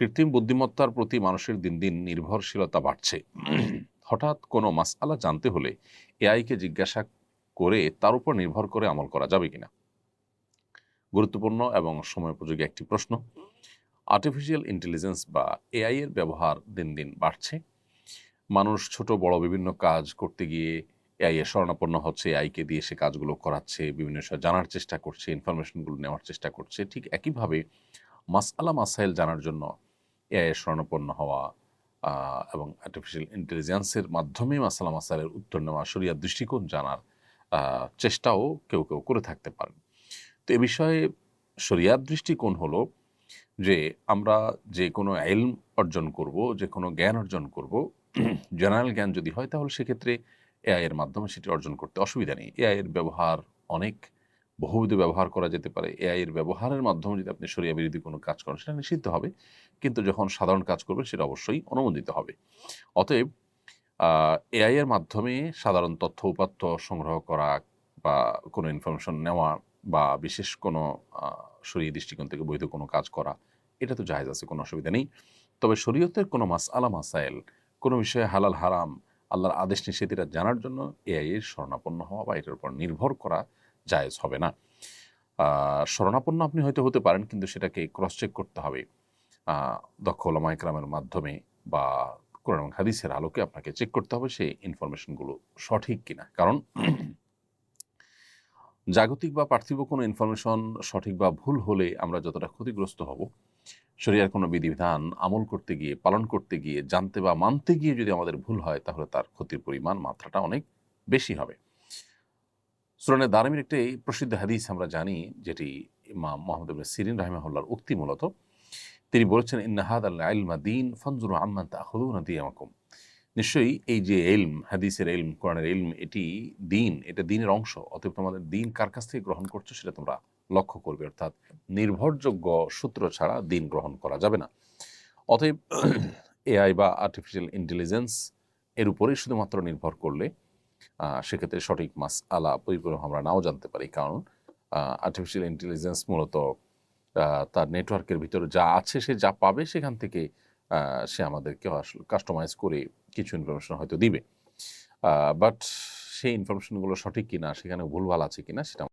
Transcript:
কৃত্রিম বুদ্ধিমত্তার প্রতি মানুষের দিন দিন নির্ভরশীলতা বাড়ছে। হঠাৎ কোনো মাসআলা জানতে হলে এআইকে জিজ্ঞাসা করে তার উপর নির্ভর করে আমল করা যাবে কিনা? গুরুত্বপূর্ণ এবং সময়োপযোগী একটি প্রশ্ন। আর্টিফিশিয়াল ইন্টেলিজেন্স বা এআই এর ব্যবহার দিন দিন বাড়ছে। মানুষ ছোট বড় বিভিন্ন কাজ করতে গিয়ে এআই এর শরণাপন্ন হচ্ছে, এআইকে দিয়ে সে কাজগুলো করাচ্ছে, বিভিন্ন বিষয় জানার চেষ্টা করছে, ইনফরমেশনগুলো নেওয়ার চেষ্টা করছে। ঠিক একইভাবে মাসআলা মাসাইল জানার জন্য এআই এর শরণাপন্ন হওয়া এবং আর্টিফিশিয়াল ইন্টেলিজেন্সের মাধ্যমে মাসআলা মাসাইলের উত্তর নেওয়া, শরিয়ার দৃষ্টিকোণ জানার চেষ্টাও কেউ কেউ করে থাকতে পারেন। তো এ বিষয়ে শরিয়ার দৃষ্টিকোণ হলো যে আমরা যে কোনো ইলম অর্জন করব, যে কোনো জ্ঞান অর্জন করব, জেনারেল জ্ঞান যদি হয় তাহলে সেক্ষেত্রে এআই এর মাধ্যমে সেটি অর্জন করতে অসুবিধা নেই। এআই এর ব্যবহার অনেক বহুবিধ ব্যবহার করা যেতে পারে। এআই এর ব্যবহারের মাধ্যমে যদি আপনি শরিয়া বিরোধী কোনো কাজ করেন সেটা নিষিদ্ধ হবে। কিন্তু যখন সাধারণ কাজ করবেন সেটা অবশ্যই অনুমোদিত হবে। অতএব এআই এর মাধ্যমে সাধারণ তথ্য উপাত্ত সংগ্রহ করা বা কোনো ইনফরমেশন নেওয়া বা বিশেষ কোনো শরীয়ী দৃষ্টিকোণ থেকে বৈধ কোনো কাজ করা, এটা তো জায়েজ আছে, কোনো অসুবিধা নেই। তবে শরীয়তের কোনো মাসআলা মাসাইল, কোনো বিষয়ে হালাল হারাম, আল্লাহর আদেশ নিষেধ এটা জানার জন্য এআই এর শরণাপন্ন হওয়া বা এটার উপর নির্ভর করা জায়েজ হবে না। শরণাপন্ন আপনি হয়তো হতে পারেন, কিন্তু সেটাকে ক্রস চেক করতে হবে দক্ষ ওলামা ইকরামের মাধ্যমে বা কোরআন এবং হাদিসের আলোকে আপনাকে চেক করতে হবে সেই ইনফরমেশনগুলো সঠিক কিনা। কারণ জাগতিক বা পার্থিব কোনো ইনফরমেশন সঠিক বা ভুল হলে আমরা যতটা ক্ষতিগ্রস্ত হব, শরিয়ার কোনো বিধিবিধান আমল করতে গিয়ে, পালন করতে গিয়ে, জানতে বা মানতে গিয়ে যদি আমাদের ভুল হয় তাহলে তার ক্ষতির পরিমাণ, মাত্রাটা অনেক বেশি হবে। সুনানে দারিমির একটি প্রসিদ্ধ হাদিস আমরা জানি, যেটি ইমাম মুহাম্মদ ইবনে সিরিন রাহিমাহুল্লাহর উক্তি মূলত। তিনি বলেছেন, ইন্না হাদাল ইলমা দীন ফানজুরু আম্মান তাখুযুনা দীনাকুম। নিশ্চয়ই এই যে ইলম, হাদিসের ইলম, কোরআনের ইলম, এটি দিন, এটা দিনের অংশ। অতএব তোমাদের দিন কার কাছ থেকে গ্রহণ করছো সেটা তোমরা লক্ষ্য করবে। অর্থাৎ নির্ভরযোগ্য সূত্র ছাড়া দিন গ্রহণ করা যাবে না। অতএব এআই বা আর্টিফিশিয়াল ইন্টেলিজেন্স এর উপরেই শুধুমাত্র নির্ভর করলে সেক্ষেত্রে সঠিক মাসআলা পরিপূর্ণ আমরা নাও জানতে পারি। কারণ আর্টিফিশিয়াল ইন্টেলিজেন্স মূলত তার নেটওয়ার্কের ভিতরে যা আছে, সে যা পাবে সেখান থেকে সে আমাদেরকে আসলে কাস্টমাইজ করে কিছু ইনফরমেশন হয়তো দিবে। বাট সেই ইনফরমেশনগুলো সঠিক কিনা, সেখানে ভুলভাল আছে কিনা সেটা